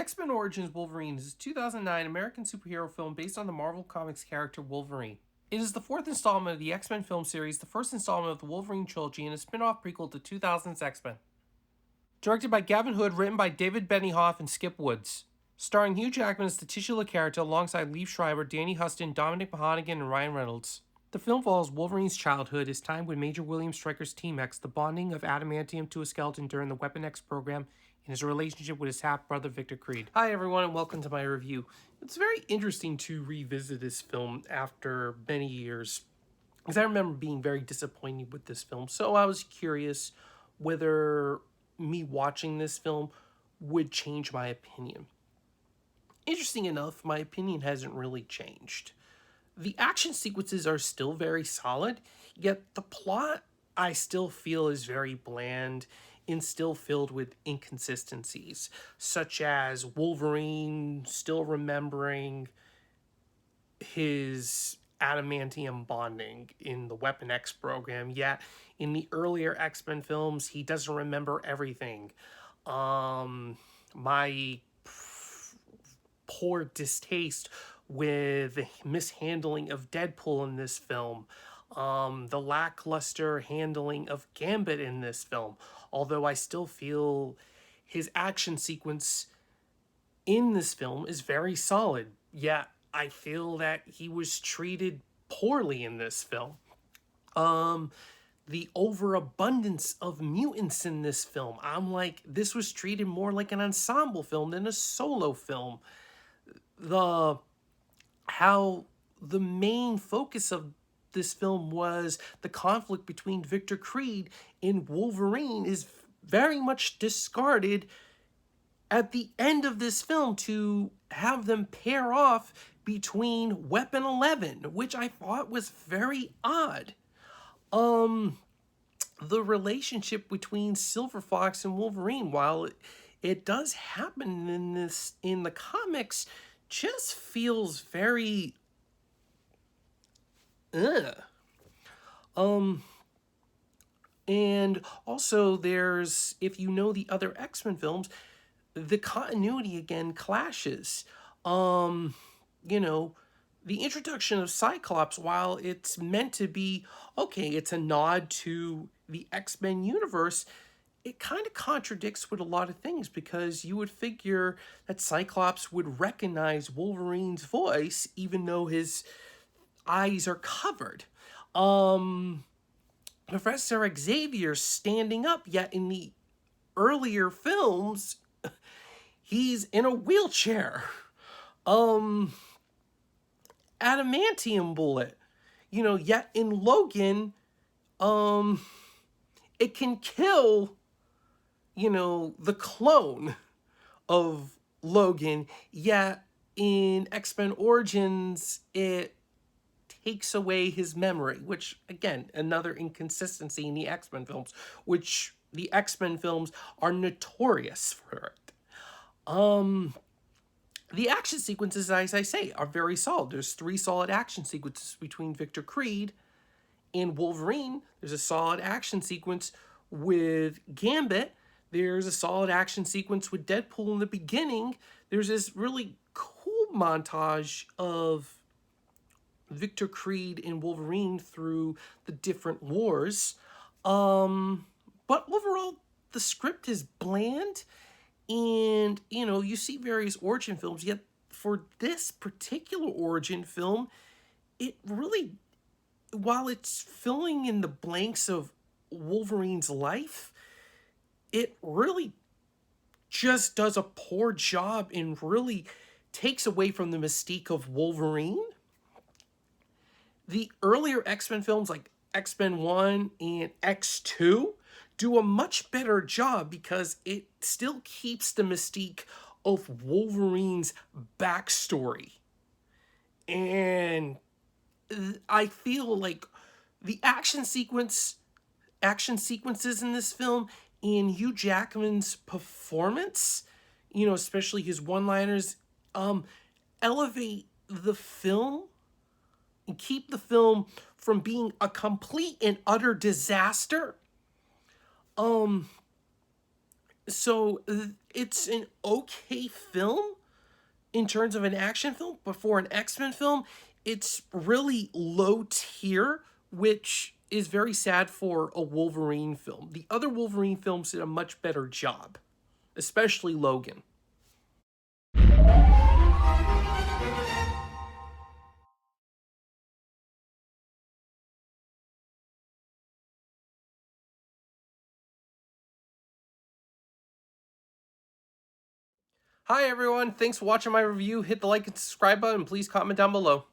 X-Men Origins Wolverine is a 2009 American superhero film based on the Marvel Comics character Wolverine. It is the fourth installment of the X-Men film series, the first installment of the Wolverine trilogy, and a spin-off prequel to 2000's X-Men. Directed by Gavin Hood, written by David Benioff and Skip Woods. Starring Hugh Jackman as the titular character alongside Liev Schreiber, Danny Huston, Dominic Monaghan, and Ryan Reynolds. The film follows Wolverine's childhood, his time with Major William Stryker's Team X, the bonding of adamantium to a skeleton during the Weapon X program, and his relationship with his half-brother Victor Creed. Hi everyone and welcome to my review. It's very interesting to revisit this film after many years, because I remember being very disappointed with this film, so I was curious whether me watching this film would change my opinion. Interesting enough, my opinion hasn't really changed. The action sequences are still very solid, yet the plot I still feel is very bland and still filled with inconsistencies, such as Wolverine still remembering his adamantium bonding in the Weapon X program, yet in the earlier X-Men films, he doesn't remember everything. My poor distaste with the mishandling of Deadpool in this film, the lackluster handling of Gambit in this film, although I still feel his action sequence in this film is very solid, yet I feel that he was treated poorly in this film. The overabundance of mutants in this film, I'm like, this was treated more like an ensemble film than a solo film. How the main focus of this film was the conflict between Victor Creed and Wolverine is very much discarded at the end of this film to have them pair off between Weapon 11, which I thought was very odd. The relationship between Silver Fox and Wolverine, while it does happen in the comics, just feels very and also there's, if you know the other X-Men films, the continuity again clashes. The introduction of Cyclops, while it's meant to be, okay, it's a nod to the X-Men universe, it kind of contradicts with a lot of things, because you would figure that Cyclops would recognize Wolverine's voice even though his eyes are covered. Professor Xavier standing up, yet in the earlier films, he's in a wheelchair. Adamantium bullet. Yet in Logan, it can kill, the clone of Logan, yet in X-Men Origins, it takes away his memory, which, again, another inconsistency in the X-Men films, which the X-Men films are notorious for it. The action sequences, as I say, are very solid. There's 3 solid action sequences between Victor Creed and Wolverine. There's a solid action sequence with Gambit. There's a solid action sequence with Deadpool in the beginning. There's this really cool montage of Victor Creed and Wolverine through the different wars. But overall, the script is bland. And, you see various origin films, yet for this particular origin film, it really, while it's filling in the blanks of Wolverine's life, it really just does a poor job and really takes away from the mystique of Wolverine. The earlier X-Men films, like X-Men 1 and X2, do a much better job because it still keeps the mystique of Wolverine's backstory. And I feel like the action sequences in this film and Hugh Jackman's performance, especially his one-liners, elevate the film and keep the film from being a complete and utter disaster. So it's an okay film in terms of an action film, but for an X-Men film, it's really low tier, which is very sad for a Wolverine film. The other Wolverine films did a much better job, especially Logan. Hi everyone, thanks for watching my review. Hit the like and subscribe button, and please comment down below.